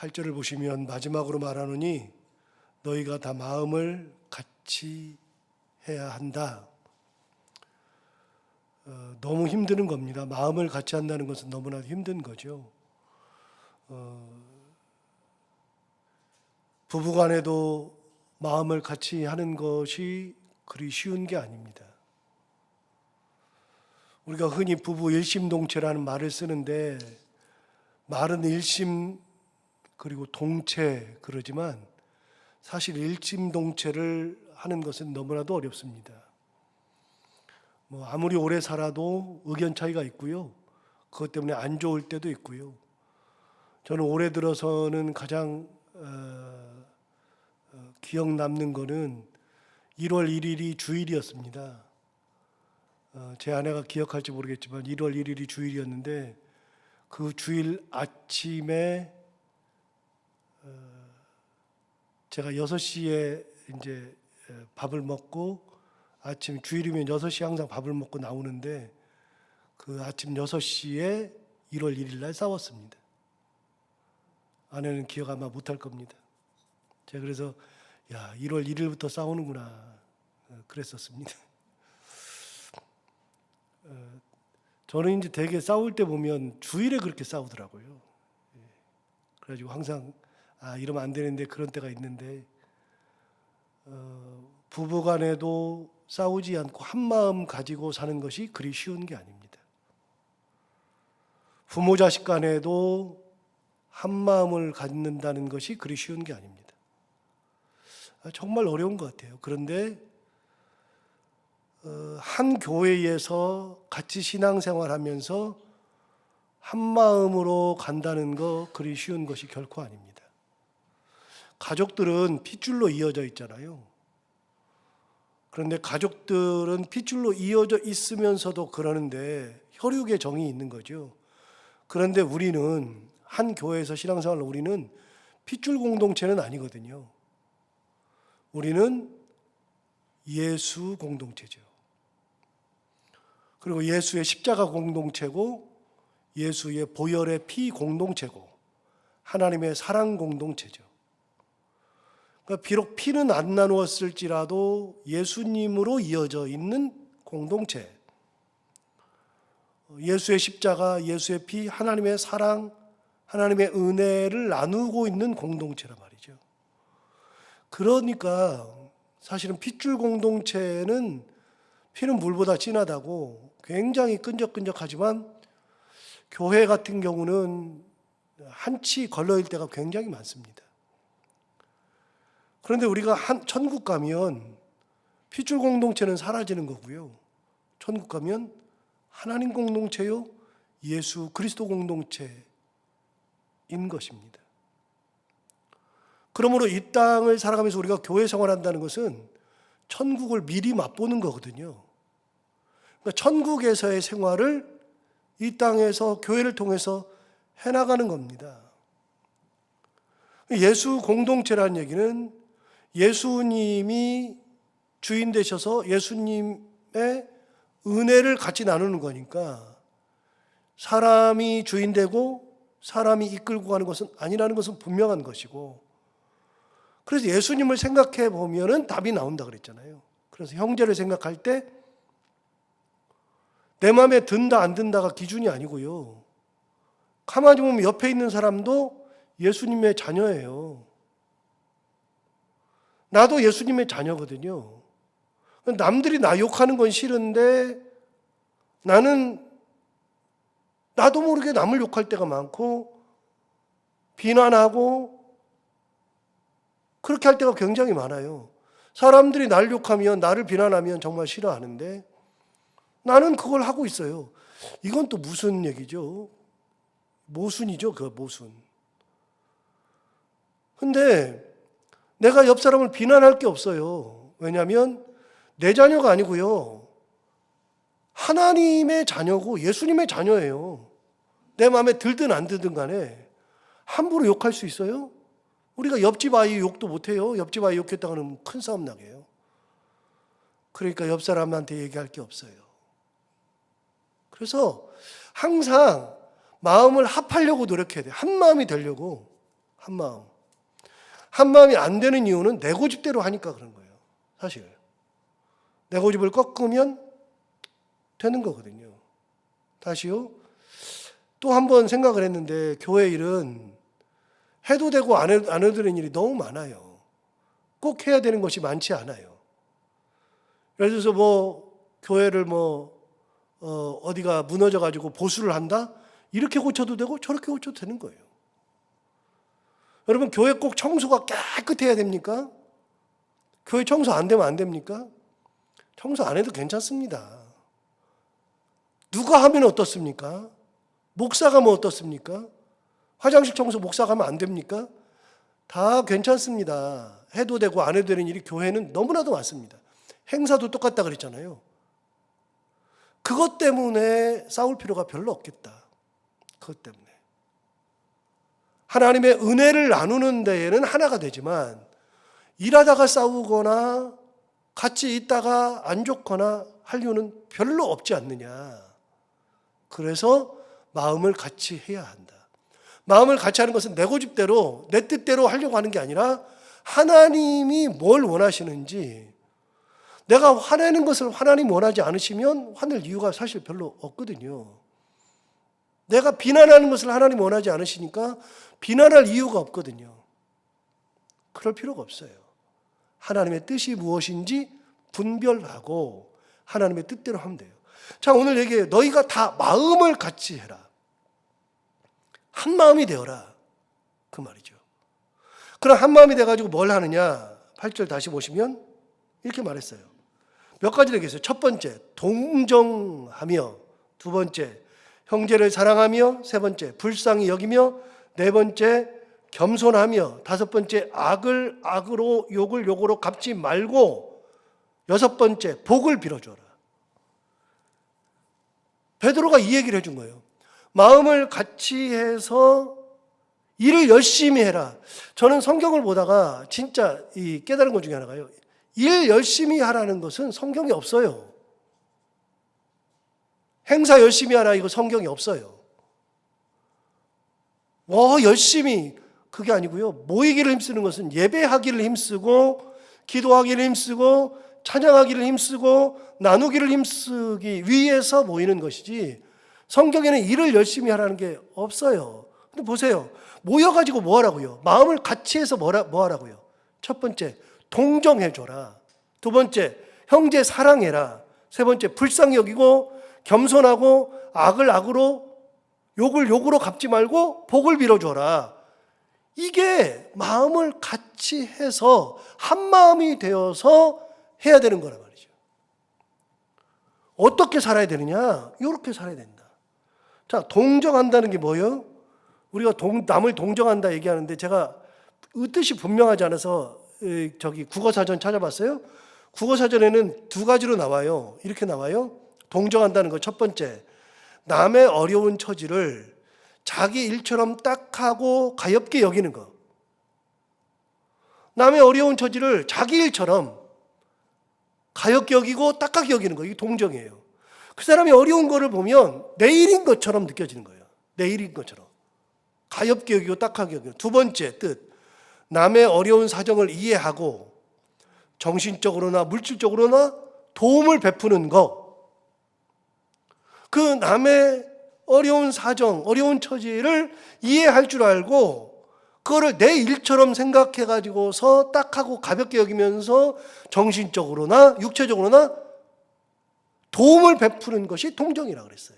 8절을 보시면 마지막으로 말하노니 너희가 다 마음을 같이 해야 한다. 너무 힘드는 겁니다. 마음을 같이 한다는 것은 너무나 힘든 거죠. 부부간에도 마음을 같이 하는 것이 그리 쉬운 게 아닙니다. 우리가 흔히 부부 일심동체라는 말을 쓰는데 말은 일심 그리고 동체 그러지만 사실 일심동체를 하는 것은 너무나도 어렵습니다. 아무리 오래 살아도 의견 차이가 있고요. 그것 때문에 안 좋을 때도 있고요. 저는 올해 들어서는 가장 기억 남는 거는 1월 1일이 주일이었습니다. 제 아내가 기억할지 모르겠지만 1월 1일이 주일이었는데 그 주일 아침에 제가 6시에 이제 밥을 먹고 아침 주일이면 6시 항상 밥을 먹고 나오는데 그 아침 6시에 1월 1일 날 싸웠습니다. 아내는 기억 아마 못할 겁니다. 제가 그래서 1월 1일부터 싸우는구나 그랬었습니다. 저는 이제 되게 싸울 때 보면 주일에 그렇게 싸우더라고요. 그래가지고 항상 이러면 안 되는데 그런 때가 있는데 부부간에도 싸우지 않고 한 마음 가지고 사는 것이 그리 쉬운 게 아닙니다. 부모 자식 간에도 한 마음을 갖는다는 것이 그리 쉬운 게 아닙니다. 정말 어려운 것 같아요. 그런데 한 교회에서 같이 신앙생활하면서 한 마음으로 간다는 거 그리 쉬운 것이 결코 아닙니다. 가족들은 핏줄로 이어져 있잖아요. 그런데 가족들은 핏줄로 이어져 있으면서도 그러는데 혈육의 정이 있는 거죠. 그런데 우리는 한 교회에서 신앙생활을 우리는 핏줄 공동체는 아니거든요. 우리는 예수 공동체죠. 그리고 예수의 십자가 공동체고 예수의 보혈의 피 공동체고 하나님의 사랑 공동체죠. 그러니까 비록 피는 안 나누었을지라도 예수님으로 이어져 있는 공동체. 예수의 십자가, 예수의 피, 하나님의 사랑, 하나님의 은혜를 나누고 있는 공동체란 말이죠. 그러니까 사실은 핏줄 공동체는 피는 물보다 진하다고 굉장히 끈적끈적하지만 교회 같은 경우는 한치 걸러일 때가 굉장히 많습니다. 그런데 우리가 천국 가면 핏줄 공동체는 사라지는 거고요. 천국 가면 하나님 공동체요, 예수 그리스도 공동체인 것입니다. 그러므로 이 땅을 살아가면서 우리가 교회 생활한다는 것은 천국을 미리 맛보는 거거든요. 그러니까 천국에서의 생활을 이 땅에서 교회를 통해서 해나가는 겁니다. 예수 공동체라는 얘기는 예수님이 주인 되셔서 예수님의 은혜를 같이 나누는 거니까 사람이 주인 되고 사람이 이끌고 가는 것은 아니라는 것은 분명한 것이고, 그래서 예수님을 생각해 보면은 답이 나온다 그랬잖아요. 그래서 형제를 생각할 때 내 마음에 든다 안 든다가 기준이 아니고요. 가만히 보면 옆에 있는 사람도 예수님의 자녀예요. 나도 예수님의 자녀거든요. 남들이 나 욕하는 건 싫은데 나는 나도 모르게 남을 욕할 때가 많고 비난하고 그렇게 할 때가 굉장히 많아요. 사람들이 날 욕하면, 나를 비난하면 정말 싫어하는데 나는 그걸 하고 있어요. 이건 또 무슨 얘기죠? 모순이죠, 그 모순. 근데 내가 옆 사람을 비난할 게 없어요. 왜냐하면 내 자녀가 아니고요. 하나님의 자녀고 예수님의 자녀예요. 내 마음에 들든 안 들든 간에 함부로 욕할 수 있어요? 우리가 옆집 아이 욕도 못해요. 옆집 아이 욕했다가 하면 큰 싸움 나게요. 그러니까 옆 사람한테 얘기할 게 없어요. 그래서 항상 마음을 합하려고 노력해야 돼요. 한 마음이 되려고. 한 마음. 한 마음이 안 되는 이유는 내 고집대로 하니까 그런 거예요. 사실. 내 고집을 꺾으면 되는 거거든요. 다시요. 또 한 번 생각을 했는데 교회 일은 해도 되고 안 해도 되는 일이 너무 많아요. 꼭 해야 되는 것이 많지 않아요. 예를 들어서 교회를 어디가 무너져가지고 보수를 한다? 이렇게 고쳐도 되고 저렇게 고쳐도 되는 거예요. 여러분, 교회 꼭 청소가 깨끗해야 됩니까? 교회 청소 안 되면 안 됩니까? 청소 안 해도 괜찮습니다. 누가 하면 어떻습니까? 목사가 하면 어떻습니까? 화장실 청소 목사가 하면 안 됩니까? 다 괜찮습니다. 해도 되고 안 해도 되는 일이 교회는 너무나도 많습니다. 행사도 똑같다 그랬잖아요. 그것 때문에 싸울 필요가 별로 없겠다. 그것 때문에. 하나님의 은혜를 나누는 데에는 하나가 되지만 일하다가 싸우거나 같이 있다가 안 좋거나 할 이유는 별로 없지 않느냐. 그래서 마음을 같이 해야 한다. 마음을 같이 하는 것은 내 고집대로 내 뜻대로 하려고 하는 게 아니라 하나님이 뭘 원하시는지, 내가 화내는 것을 하나님 원하지 않으시면 화낼 이유가 사실 별로 없거든요. 내가 비난하는 것을 하나님 원하지 않으시니까 비난할 이유가 없거든요. 그럴 필요가 없어요. 하나님의 뜻이 무엇인지 분별하고 하나님의 뜻대로 하면 돼요. 자, 오늘 얘기해요. 너희가 다 마음을 같이 해라. 한 마음이 되어라. 그 말이죠. 그럼 한 마음이 돼가지고 뭘 하느냐? 8절 다시 보시면 이렇게 말했어요. 몇 가지를 얘기했어요. 첫 번째, 동정하며. 두 번째, 형제를 사랑하며. 세 번째, 불쌍히 여기며. 네 번째, 겸손하며. 다섯 번째, 악을 악으로 욕을 욕으로 갚지 말고. 여섯 번째, 복을 빌어줘라. 베드로가 이 얘기를 해준 거예요. 마음을 같이 해서 일을 열심히 해라. 저는 성경을 보다가 진짜 깨달은 것 중에 하나가요. 일 열심히 하라는 것은 성경에 없어요. 행사 열심히 하라 이거 성경에 없어요. 열심히 그게 아니고요. 모이기를 힘쓰는 것은 예배하기를 힘쓰고 기도하기를 힘쓰고 찬양하기를 힘쓰고 나누기를 힘쓰기 위해서 모이는 것이지 성경에는 일을 열심히 하라는 게 없어요. 근데 보세요. 모여가지고 뭐 하라고요? 마음을 같이 해서 뭐 하라고요? 첫 번째, 동정해줘라. 두 번째, 형제 사랑해라. 세 번째, 불쌍히 여기고 겸손하고 악을 악으로 욕을 욕으로 갚지 말고 복을 빌어줘라. 이게 마음을 같이 해서 한 마음이 되어서 해야 되는 거란 말이죠. 어떻게 살아야 되느냐? 이렇게 살아야 된다. 자, 동정한다는 게 뭐예요? 우리가 남을 동정한다 얘기하는데 제가 뜻이 분명하지 않아서 국어사전 찾아봤어요. 국어사전에는 두 가지로 나와요. 이렇게 나와요. 동정한다는 거 첫 번째, 남의 어려운 처지를 자기 일처럼 딱하고 가엾게 여기는 거. 남의 어려운 처지를 자기 일처럼 가엾게 여기고 딱하게 여기는 거. 이게 동정이에요. 그 사람이 어려운 거를 보면 내 일인 것처럼 느껴지는 거예요. 내 일인 것처럼. 가엾게 여기고 딱하게 여기고. 두 번째 뜻, 남의 어려운 사정을 이해하고 정신적으로나 물질적으로나 도움을 베푸는 거. 그 남의 어려운 사정, 어려운 처지를 이해할 줄 알고 그거를 내 일처럼 생각해가지고서 딱하고 가볍게 여기면서 정신적으로나 육체적으로나 도움을 베푸는 것이 동정이라고 그랬어요.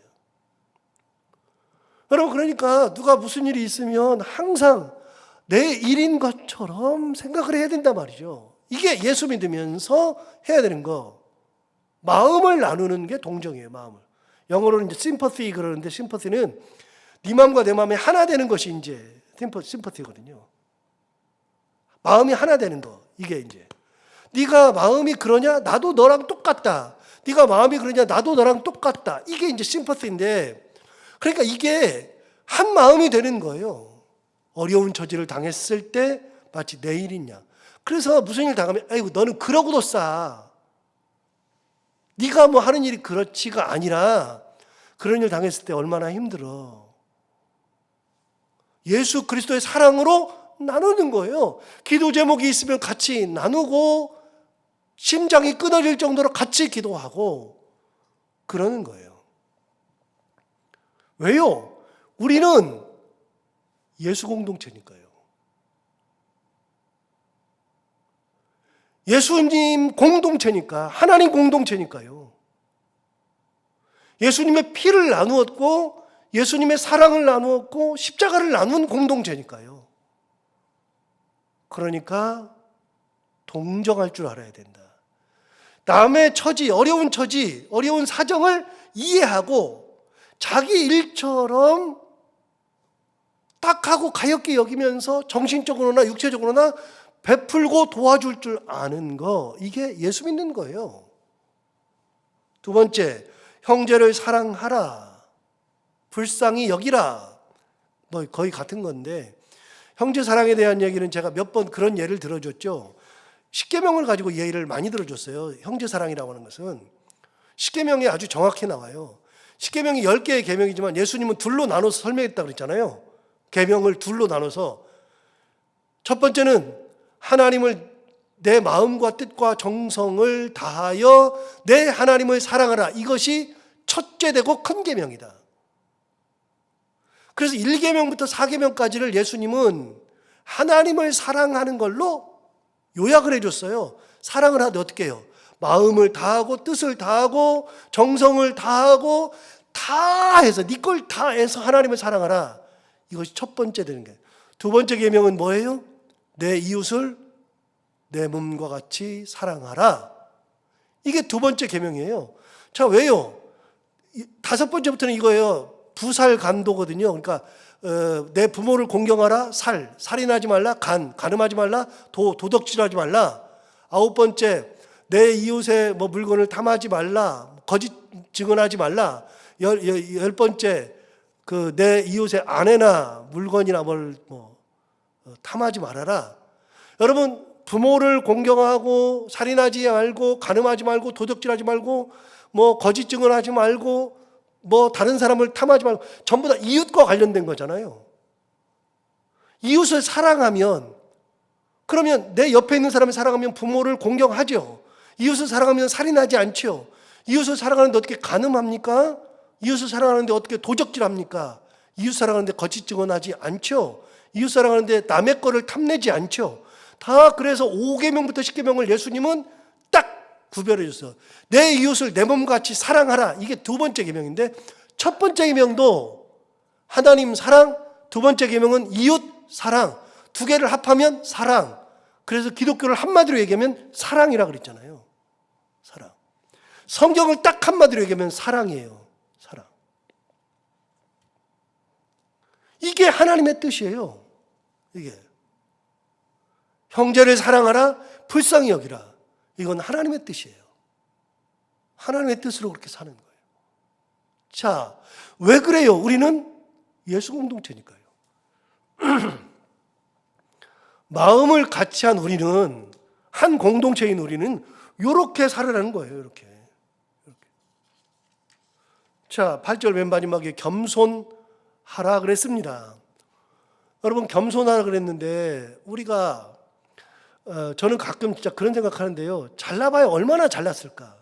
여러분, 그러니까 누가 무슨 일이 있으면 항상 내 일인 것처럼 생각을 해야 된단 말이죠. 이게 예수 믿으면서 해야 되는 거. 마음을 나누는 게 동정이에요. 마음을. 영어로는 이제 sympathy 그러는데 sympathy는 네 마음과 내 마음이 하나 되는 것이 이제 sympathy거든요. 마음이 하나 되는 거. 이게 이제 네가 마음이 그러냐? 나도 너랑 똑같다. 네가 마음이 그러냐? 나도 너랑 똑같다. 이게 이제 sympathy인데, 그러니까 이게 한 마음이 되는 거예요. 어려운 처지를 당했을 때 마치 내 일이냐. 그래서 무슨 일 당하면 아이고 너는 그러고도 싸. 네가 뭐 하는 일이 그렇지가 아니라 그런 일 당했을 때 얼마나 힘들어. 예수 그리스도의 사랑으로 나누는 거예요. 기도 제목이 있으면 같이 나누고 심장이 끊어질 정도로 같이 기도하고 그러는 거예요. 왜요? 우리는 예수 공동체니까요. 예수님 공동체니까, 하나님 공동체니까요. 예수님의 피를 나누었고 예수님의 사랑을 나누었고 십자가를 나눈 공동체니까요. 그러니까 동정할 줄 알아야 된다. 남의 처지, 어려운 사정을 이해하고 자기 일처럼 딱하고 가엾게 여기면서 정신적으로나 육체적으로나 베풀고 도와줄 줄 아는 거, 이게 예수 믿는 거예요. 두 번째, 형제를 사랑하라, 불쌍히 여기라. 뭐 거의 같은 건데, 형제 사랑에 대한 얘기는 제가 몇 번 그런 예를 들어줬죠. 십계명을 가지고 예를 많이 들어줬어요. 형제 사랑이라고 하는 것은 십계명에 아주 정확히 나와요. 십계명이 10개의 계명이지만 예수님은 둘로 나눠서 설명했다고 그랬잖아요. 계명을 둘로 나눠서, 첫 번째는 하나님을 내 마음과 뜻과 정성을 다하여 내 하나님을 사랑하라. 이것이 첫째 되고 큰 계명이다. 그래서 1계명부터 4계명까지를 예수님은 하나님을 사랑하는 걸로 요약을 해줬어요. 사랑을 하되 어떻게 해요? 마음을 다하고 뜻을 다하고 정성을 다하고 다 해서, 네 걸 다 해서 하나님을 사랑하라. 이것이 첫 번째 되는 거예요. 두 번째 계명은 뭐예요? 내 이웃을 내 몸과 같이 사랑하라. 이게 두 번째 계명이에요. 자, 왜요? 다섯 번째부터는 이거예요. 부살간도거든요. 그러니까 내 부모를 공경하라. 살인하지 말라. 간음하지 말라. 도덕질하지 말라. 아홉 번째, 내 이웃의 물건을 탐하지 말라. 거짓 증언하지 말라. 열 번째, 내 이웃의 아내나 물건이나 탐하지 말아라. 여러분, 부모를 공경하고 살인하지 말고 간음하지 말고 도덕질하지 말고 거짓 증언하지 말고 다른 사람을 탐하지 말고, 전부 다 이웃과 관련된 거잖아요. 이웃을 사랑하면, 그러면 내 옆에 있는 사람을 사랑하면 부모를 공경하죠. 이웃을 사랑하면 살인하지 않죠. 이웃을 사랑하는데 어떻게 간음합니까? 이웃을 사랑하는데 어떻게 도적질합니까? 이웃 사랑하는데 거짓 증언하지 않죠. 이웃 사랑하는데 남의 거를 탐내지 않죠. 다 그래서 5계명부터 10계명을 예수님은 딱 구별해 줬어요. 내 이웃을 내 몸같이 사랑하라. 이게 두 번째 계명인데, 첫 번째 계명도 하나님 사랑, 두 번째 계명은 이웃 사랑. 두 개를 합하면 사랑. 그래서 기독교를 한마디로 얘기하면 사랑이라고 그랬잖아요. 사랑. 성경을 딱 한마디로 얘기하면 사랑이에요. 사랑. 이게 하나님의 뜻이에요. 이게 형제를 사랑하라, 불쌍히 여기라. 이건 하나님의 뜻이에요. 하나님의 뜻으로 그렇게 사는 거예요. 자, 왜 그래요? 우리는 예수 공동체니까요. 마음을 같이 한 우리는, 한 공동체인 우리는 이렇게 살아라는 거예요. 이렇게. 자, 8절 맨 마지막에 겸손하라 그랬습니다. 여러분, 겸손하라 그랬는데 우리가 저는 가끔 진짜 그런 생각하는데요. 잘나봐야 얼마나 잘났을까?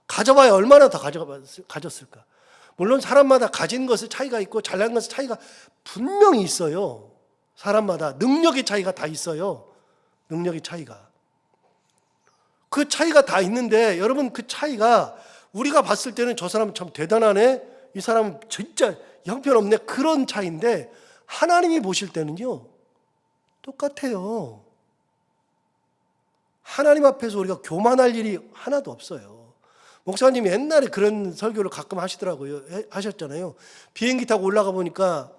가져봐야 얼마나 더 가졌을까? 물론 사람마다 가진 것에 차이가 있고 잘난 것에 차이가 분명히 있어요. 사람마다 능력의 차이가 다 있어요. 능력의 차이가. 그 차이가 다 있는데, 여러분, 그 차이가 우리가 봤을 때는 저 사람은 참 대단하네, 이 사람은 진짜 형편없네, 그런 차이인데 하나님이 보실 때는요 똑같아요. 하나님 앞에서 우리가 교만할 일이 하나도 없어요. 목사님이 옛날에 그런 설교를 가끔 하시더라고요. 하셨잖아요. 비행기 타고 올라가 보니까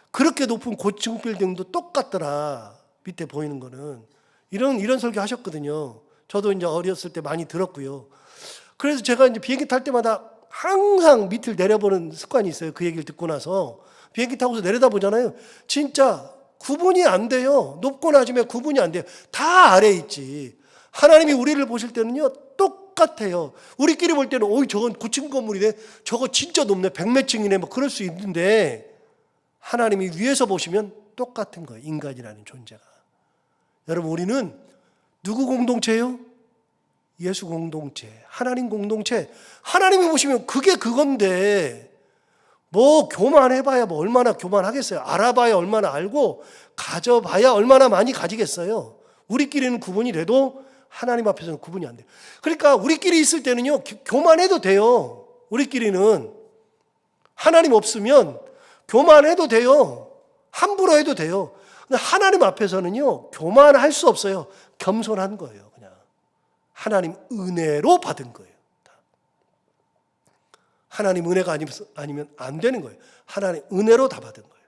그렇게 높은 고층 빌딩도 똑같더라. 밑에 보이는 거는. 이런 설교 하셨거든요. 저도 이제 어렸을 때 많이 들었고요. 그래서 제가 이제 비행기 탈 때마다 항상 밑을 내려보는 습관이 있어요. 그 얘기를 듣고 나서. 비행기 타고서 내려다 보잖아요. 진짜 구분이 안 돼요. 높고 낮으면 구분이 안 돼요. 다 아래에 있지. 하나님이 우리를 보실 때는요 똑같아요. 우리끼리 볼 때는 저건 9층 건물이네, 저거 진짜 높네, 100몇 층이네, 그럴 수 있는데 하나님이 위에서 보시면 똑같은 거예요. 인간이라는 존재가. 여러분, 우리는 누구 공동체예요? 예수 공동체, 하나님 공동체. 하나님이 보시면 그게 그건데 뭐 교만해봐야 뭐 얼마나 교만하겠어요. 알아봐야 얼마나 알고 가져봐야 얼마나 많이 가지겠어요. 우리끼리는 구분이 돼도 하나님 앞에서는 구분이 안 돼요. 그러니까 우리끼리 있을 때는요, 교만해도 돼요. 우리끼리는 하나님 없으면 교만해도 돼요. 함부로 해도 돼요. 근데 하나님 앞에서는요, 교만할 수 없어요. 겸손한 거예요. 그냥 하나님 은혜로 받은 거예요. 하나님 은혜가 아니면 안 되는 거예요. 하나님 은혜로 다 받은 거예요.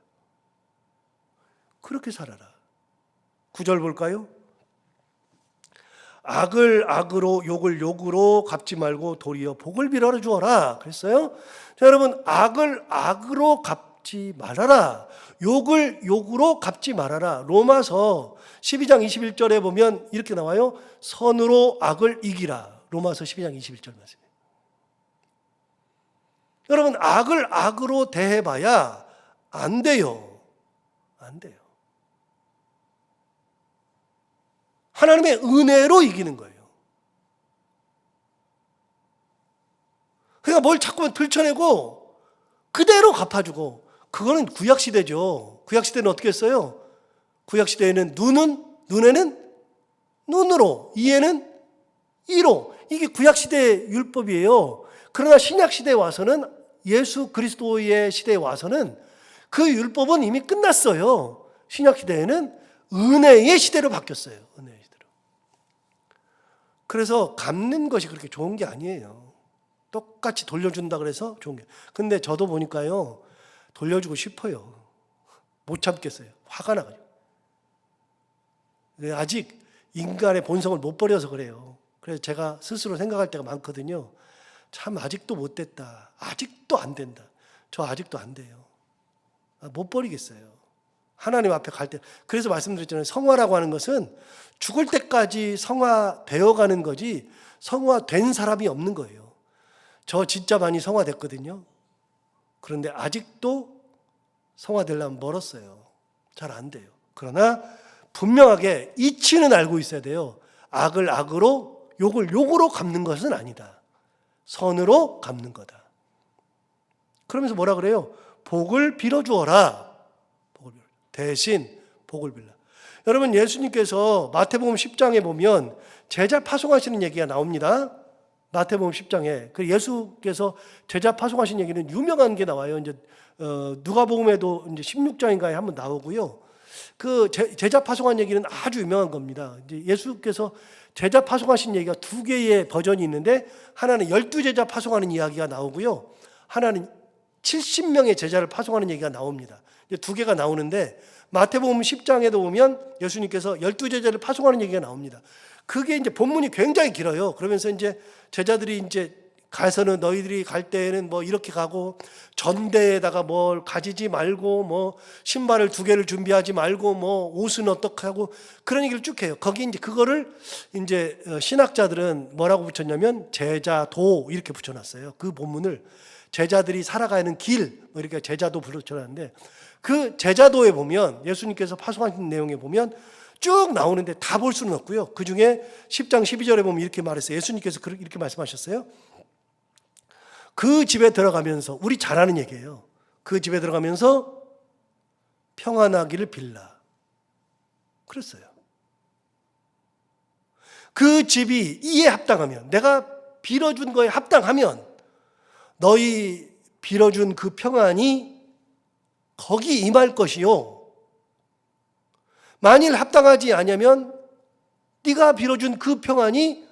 그렇게 살아라. 9절 볼까요? 악을 악으로 욕을 욕으로 갚지 말고 도리어 복을 빌어 주어라 그랬어요. 자, 여러분, 악을 악으로 갚지 말아라. 욕을 욕으로 갚지 말아라. 로마서 12장 21절에 보면 이렇게 나와요. 선으로 악을 이기라. 로마서 12장 21절 말씀. 여러분, 악을 악으로 대해봐야 안 돼요. 안 돼요. 하나님의 은혜로 이기는 거예요. 그러니까 뭘 자꾸만 들춰내고 그대로 갚아주고, 그거는 구약시대죠. 구약시대는 어떻게 했어요? 구약시대에는 눈에는 눈으로, 이에는 이로. 이게 구약시대의 율법이에요. 그러나 신약시대에 와서는, 예수 그리스도의 시대에 와서는 그 율법은 이미 끝났어요. 신약시대에는 은혜의 시대로 바뀌었어요. 은혜의 시대로. 그래서 갚는 것이 그렇게 좋은 게 아니에요. 똑같이 돌려준다 그래서 좋은 게. 근데 저도 보니까요, 돌려주고 싶어요. 못 참겠어요. 화가 나가지고. 아직 인간의 본성을 못 버려서 그래요. 그래서 제가 스스로 생각할 때가 많거든요. 참 아직도 못 됐다. 아직도 안 된다. 저 아직도 안 돼요. 못 버리겠어요. 하나님 앞에 갈 때. 그래서 말씀드렸잖아요. 성화라고 하는 것은 죽을 때까지 성화되어 가는 거지 성화된 사람이 없는 거예요. 저 진짜 많이 성화됐거든요. 그런데 아직도 성화되려면 멀었어요. 잘 안 돼요. 그러나 분명하게 이치는 알고 있어야 돼요. 악을 악으로, 욕을 욕으로 갚는 것은 아니다. 선으로 갚는 거다. 그러면서 뭐라 그래요? 복을 빌어주어라. 대신 복을 빌라. 여러분, 예수님께서 마태복음 10장에 보면 제자 파송하시는 얘기가 나옵니다. 마태복음 10장에. 그 예수께서 제자 파송하신 얘기는 유명한 게 나와요. 이제 누가복음에도 이제 16장인가에 한번 나오고요. 그 제자 파송한 얘기는 아주 유명한 겁니다. 이제 예수께서 제자 파송하신 얘기가 두 개의 버전이 있는데, 하나는 12제자 파송하는 이야기가 나오고요. 하나는 70명의 제자를 파송하는 얘기가 나옵니다. 이제 두 개가 나오는데, 마태복음 10장에도 보면 예수님께서 12제자를 파송하는 얘기가 나옵니다. 그게 이제 본문이 굉장히 길어요. 그러면서 이제 제자들이 이제 가서는 너희들이 갈 때에는 뭐 이렇게 가고, 전대에다가 뭘 가지지 말고, 뭐 신발을 2개를 준비하지 말고, 뭐 옷은 어떻게 하고, 그런 얘기를 쭉 해요. 거기 이제 그거를 이제 신학자들은 뭐라고 붙였냐면 제자도 이렇게 붙여놨어요. 그 본문을 제자들이 살아가는 길, 뭐 이렇게 제자도 붙여놨는데, 그 제자도에 보면 예수님께서 파송하신 내용에 보면 쭉 나오는데 다 볼 수는 없고요. 그 중에 10장 12절에 보면 이렇게 말했어요. 예수님께서 이렇게 말씀하셨어요. 그 집에 들어가면서, 우리 잘 아는 얘기예요. 그 집에 들어가면서 평안하기를 빌라. 그랬어요. 그 집이 이에 합당하면, 내가 빌어준 거에 합당하면 너희 빌어준 그 평안이 거기 임할 것이요. 만일 합당하지 않으면 네가 빌어준 그 평안이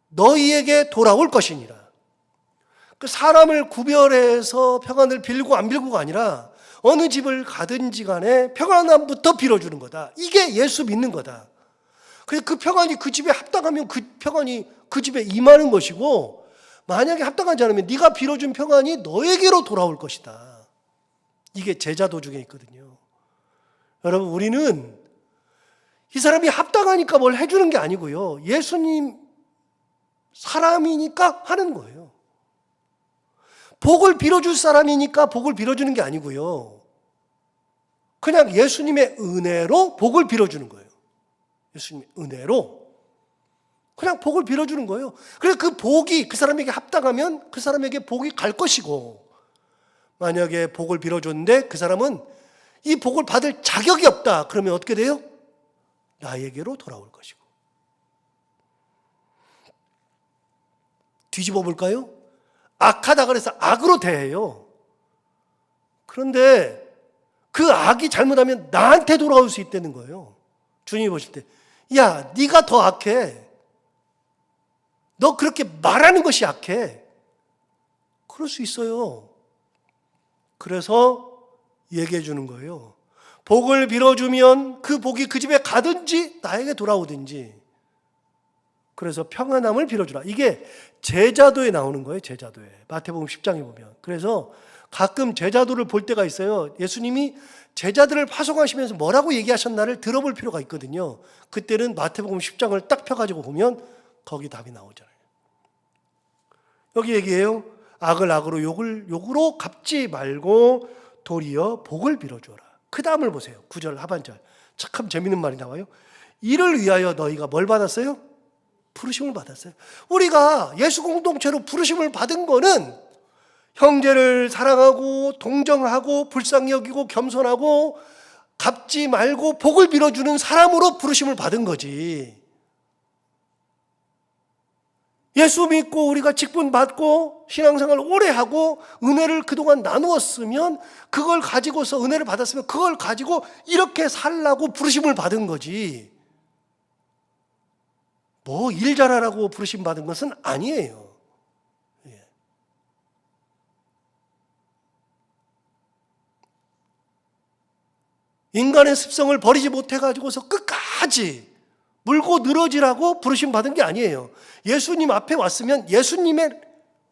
너희에게 돌아올 것이니라. 그 사람을 구별해서 평안을 빌고 안 빌고가 아니라 어느 집을 가든지 간에 평안함부터 빌어주는 거다. 이게 예수 믿는 거다. 그래서 그 평안이 그 집에 합당하면 그 평안이 그 집에 임하는 것이고, 만약에 합당하지 않으면 네가 빌어준 평안이 너에게로 돌아올 것이다. 이게 제자도 중에 있거든요. 여러분, 우리는 이 사람이 합당하니까 뭘 해주는 게 아니고요. 예수님 사람이니까 하는 거예요. 복을 빌어줄 사람이니까 복을 빌어주는 게 아니고요. 그냥 예수님의 은혜로 복을 빌어주는 거예요. 예수님의 은혜로 그냥 복을 빌어주는 거예요. 그래서 그 복이 그 사람에게 합당하면 그 사람에게 복이 갈 것이고, 만약에 복을 빌어줬는데 그 사람은 이 복을 받을 자격이 없다, 그러면 어떻게 돼요? 나에게로 돌아올 것이고. 뒤집어 볼까요? 악하다 그래서 악으로 대해요. 그런데 그 악이 잘못하면 나한테 돌아올 수 있다는 거예요. 주님이 보실 때, 야, 네가 더 악해. 너 그렇게 말하는 것이 악해. 그럴 수 있어요. 그래서 얘기해 주는 거예요. 복을 빌어주면 그 복이 그 집에 가든지 나에게 돌아오든지, 그래서 평안함을 빌어주라. 이게 제자도에 나오는 거예요. 제자도에. 마태복음 10장에 보면. 그래서 가끔 제자도를 볼 때가 있어요. 예수님이 제자들을 파송하시면서 뭐라고 얘기하셨나를 들어볼 필요가 있거든요. 그때는 마태복음 10장을 딱 펴가지고 보면 거기 답이 나오잖아요. 여기 얘기해요. 악을 악으로 욕을 욕으로 갚지 말고 도리어 복을 빌어주어라. 그 다음을 보세요. 9절 하반절. 참 재밌는 말이 나와요. 이를 위하여 너희가 뭘 받았어요? 부르심을 받았어요. 우리가 예수 공동체로 부르심을 받은 거는 형제를 사랑하고 동정하고 불쌍히 여기고 겸손하고 갚지 말고 복을 빌어주는 사람으로 부르심을 받은 거지. 예수 믿고 우리가 직분 받고 신앙생활 오래 하고 은혜를 그동안 나누었으면, 그걸 가지고서 은혜를 받았으면 그걸 가지고 이렇게 살라고 부르심을 받은 거지, 뭐 일 잘하라고 부르심 받은 것은 아니에요. 예. 인간의 습성을 버리지 못해가지고서 끝까지 물고 늘어지라고 부르심 받은 게 아니에요. 예수님 앞에 왔으면 예수님의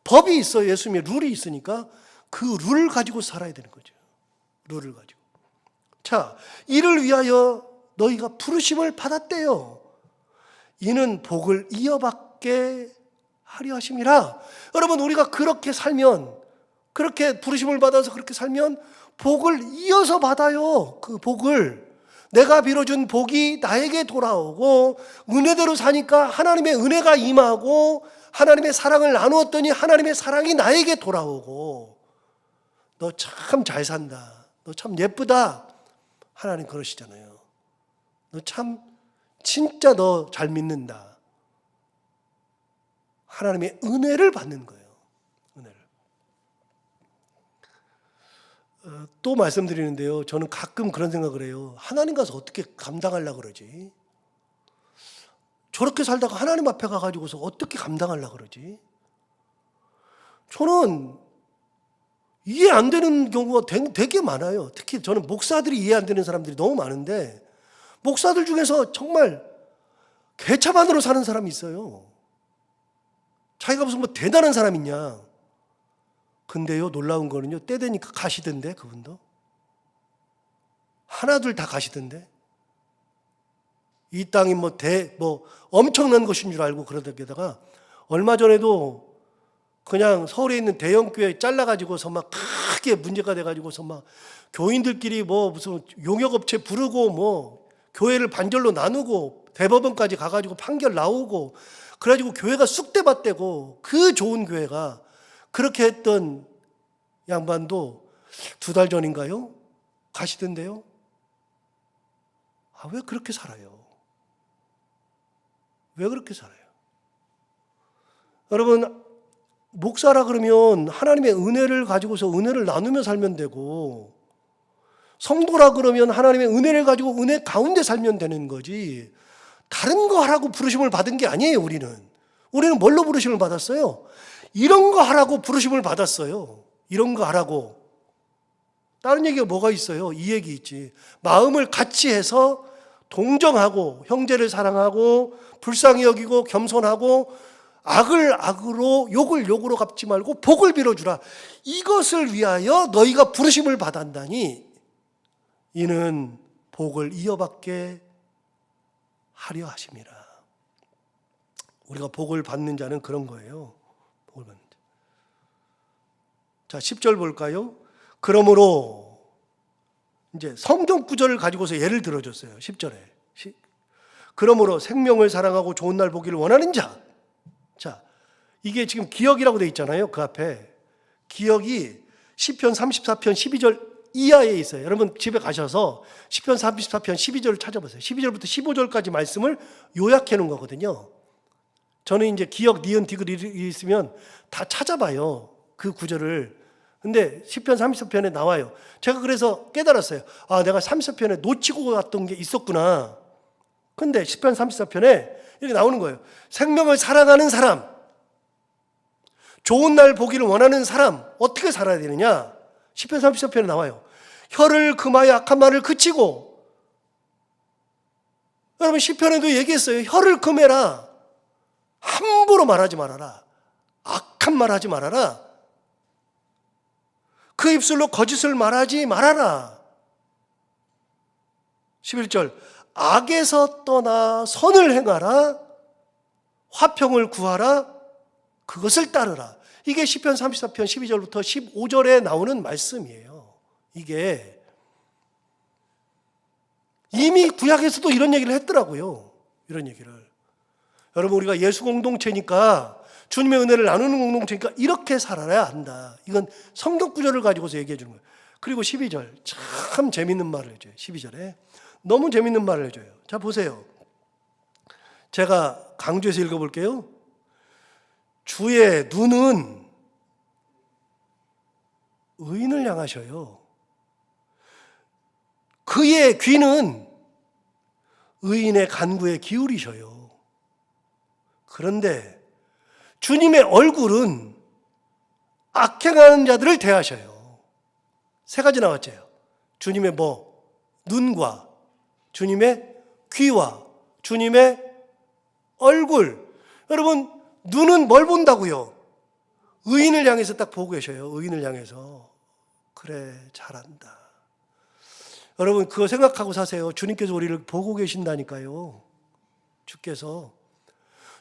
법이 있어요. 예수님의 룰이 있으니까 그 룰을 가지고 살아야 되는 거죠. 룰을 가지고. 자, 이를 위하여 너희가 부르심을 받았대요. 이는 복을 이어받게 하려 하심이라. 여러분, 우리가 그렇게 살면, 그렇게 부르심을 받아서 그렇게 살면 복을 이어서 받아요. 그 복을, 내가 빌어준 복이 나에게 돌아오고, 은혜대로 사니까 하나님의 은혜가 임하고, 하나님의 사랑을 나누었더니 하나님의 사랑이 나에게 돌아오고, 너 참 잘 산다, 너 참 예쁘다, 하나님 그러시잖아요. 너 참 진짜 너 잘 믿는다. 하나님의 은혜를 받는 거예요. 은혜를. 또 말씀드리는데요, 저는 가끔 그런 생각을 해요. 하나님 가서 어떻게 감당하려고 그러지? 저렇게 살다가 하나님 앞에 가가지고서 어떻게 감당하려고 그러지? 저는 이해 안 되는 경우가 되게 많아요. 특히 저는 목사들이 이해 안 되는 사람들이 너무 많은데, 목사들 중에서 정말 개차반으로 사는 사람이 있어요. 자기가 무슨 뭐 대단한 사람이냐. 근데요, 놀라운 거는요, 때 되니까 가시던데, 그분도. 하나둘 다 가시던데. 이 땅이 뭐 엄청난 것인 줄 알고 그러다가, 얼마 전에도 그냥 서울에 있는 대형교회 잘라가지고서 막 크게 문제가 돼가지고서 막 교인들끼리 뭐 무슨 용역업체 부르고 뭐 교회를 반절로 나누고 대법원까지 가가지고 판결 나오고, 그래가지고 교회가 쑥대밭대고, 그 좋은 교회가 그렇게 했던 양반도 2달 전인가요? 가시던데요. 왜 그렇게 살아요? 왜 그렇게 살아요? 여러분, 목사라 그러면 하나님의 은혜를 가지고서 은혜를 나누며 살면 되고, 성도라 그러면 하나님의 은혜를 가지고 은혜 가운데 살면 되는 거지, 다른 거 하라고 부르심을 받은 게 아니에요. 우리는 뭘로 부르심을 받았어요? 이런 거 하라고 부르심을 받았어요. 이런 거 하라고. 다른 얘기가 뭐가 있어요? 이 얘기 있지. 마음을 같이 해서 동정하고, 형제를 사랑하고, 불쌍히 여기고, 겸손하고, 악을 악으로, 욕을 욕으로 갚지 말고 복을 빌어주라. 이것을 위하여 너희가 부르심을 받았다니, 이는 복을 이어받게 하려 하심이라. 우리가 복을 받는 자는 그런 거예요. 복을 받는 자. 자, 10절 볼까요? 그러므로 이제 성경 구절을 가지고서 예를 들어줬어요. 10절에. 그러므로 생명을 사랑하고 좋은 날 보기를 원하는 자. 자, 이게 지금 기억이라고 돼 있잖아요. 그 앞에. 기억이 시편 34편 12절 이하에 있어요. 여러분 집에 가셔서 시편 34편 12절을 찾아보세요. 12절부터 15절까지 말씀을 요약해 놓은 거거든요. 저는 이제 기억, 니은, 디귿이 있으면 다 찾아봐요. 그 구절을. 근데 시편 34편에 나와요. 제가 그래서 깨달았어요. 아, 내가 34편에 놓치고 갔던 게 있었구나. 근데 시편 34편에 이렇게 나오는 거예요. 생명을 사랑하는 사람, 좋은 날 보기를 원하는 사람, 어떻게 살아야 되느냐? 시편 34편에 나와요. 혀를 금하여 악한 말을 그치고. 여러분 시편에도 얘기했어요. 혀를 금해라. 함부로 말하지 말아라. 악한 말 하지 말아라. 그 입술로 거짓을 말하지 말아라. 11절 악에서 떠나 선을 행하라. 화평을 구하라. 그것을 따르라. 이게 시편 34편 12절부터 15절에 나오는 말씀이에요. 이게 이미 구약에서도 이런 얘기를 했더라고요. 이런 얘기를. 여러분 우리가 예수 공동체니까, 주님의 은혜를 나누는 공동체니까 이렇게 살아야 한다. 이건 성경 구절을 가지고서 얘기해 주는 거예요. 그리고 12절 참 재밌는 말을 해줘요. 12절에 너무 재밌는 말을 해줘요. 자 보세요. 제가 강조해서 읽어볼게요. 주의 눈은 의인을 향하셔요. 그의 귀는 의인의 간구에 기울이셔요. 그런데 주님의 얼굴은 악행하는 자들을 대하셔요. 세 가지 나왔죠. 주님의 뭐? 눈과 주님의 귀와 주님의 얼굴. 여러분 눈은 뭘 본다고요? 의인을 향해서 딱 보고 계셔요. 의인을 향해서. 그래, 잘한다. 여러분 그거 생각하고 사세요. 주님께서 우리를 보고 계신다니까요. 주께서.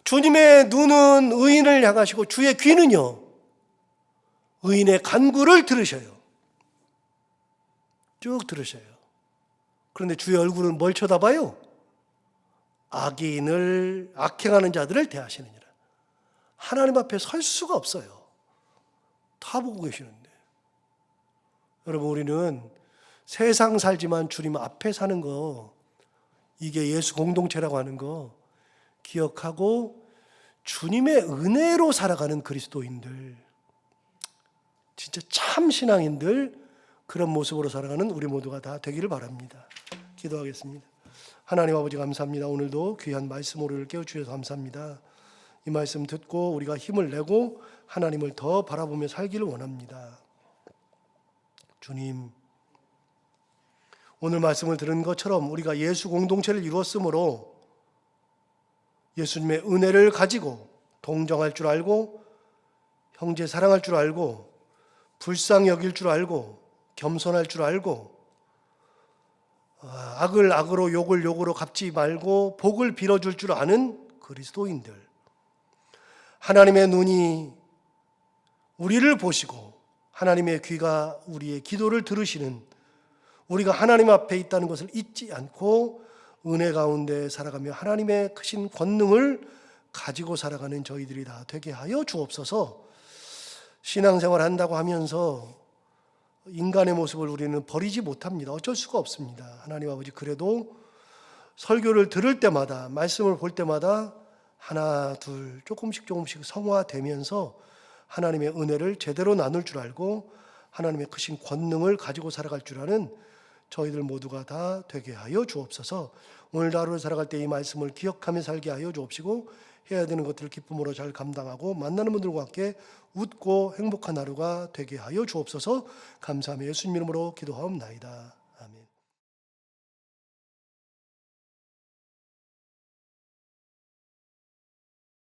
주님의 눈은 의인을 향하시고 주의 귀는요, 의인의 간구를 들으셔요. 쭉 들으셔요. 그런데 주의 얼굴은 뭘 쳐다봐요? 악인을, 악행하는 자들을 대하시느니라. 하나님 앞에 설 수가 없어요. 다 보고 계시는데. 여러분 우리는 세상 살지만 주님 앞에 사는 거, 이게 예수 공동체라고 하는 거 기억하고 주님의 은혜로 살아가는 그리스도인들, 진짜 참 신앙인들, 그런 모습으로 살아가는 우리 모두가 다 되기를 바랍니다. 기도하겠습니다. 하나님 아버지 감사합니다. 오늘도 귀한 말씀으로 깨워주셔서 감사합니다. 이 말씀 듣고 우리가 힘을 내고 하나님을 더 바라보며 살기를 원합니다. 주님, 오늘 말씀을 들은 것처럼 우리가 예수 공동체를 이루었으므로 예수님의 은혜를 가지고 동정할 줄 알고 형제 사랑할 줄 알고 불쌍히 여길 줄 알고 겸손할 줄 알고 악을 악으로 욕을 욕으로 갚지 말고 복을 빌어줄 줄 아는 그리스도인들, 하나님의 눈이 우리를 보시고 하나님의 귀가 우리의 기도를 들으시는, 우리가 하나님 앞에 있다는 것을 잊지 않고 은혜 가운데 살아가며 하나님의 크신 권능을 가지고 살아가는 저희들이 다 되게 하여 주옵소서. 신앙생활 한다고 하면서 인간의 모습을 우리는 버리지 못합니다. 어쩔 수가 없습니다. 하나님 아버지, 그래도 설교를 들을 때마다, 말씀을 볼 때마다 하나 둘 조금씩 성화되면서 하나님의 은혜를 제대로 나눌 줄 알고 하나님의 크신 권능을 가지고 살아갈 줄 아는 저희들 모두가 다 되게 하여 주옵소서. 오늘 하루를 살아갈 때 이 말씀을 기억하며 살게 하여 주옵시고, 해야 되는 것들을 기쁨으로 잘 감당하고 만나는 분들과 함께 웃고 행복한 하루가 되게 하여 주옵소서. 감사하며 예수님 이름으로 기도하옵나이다. 아멘.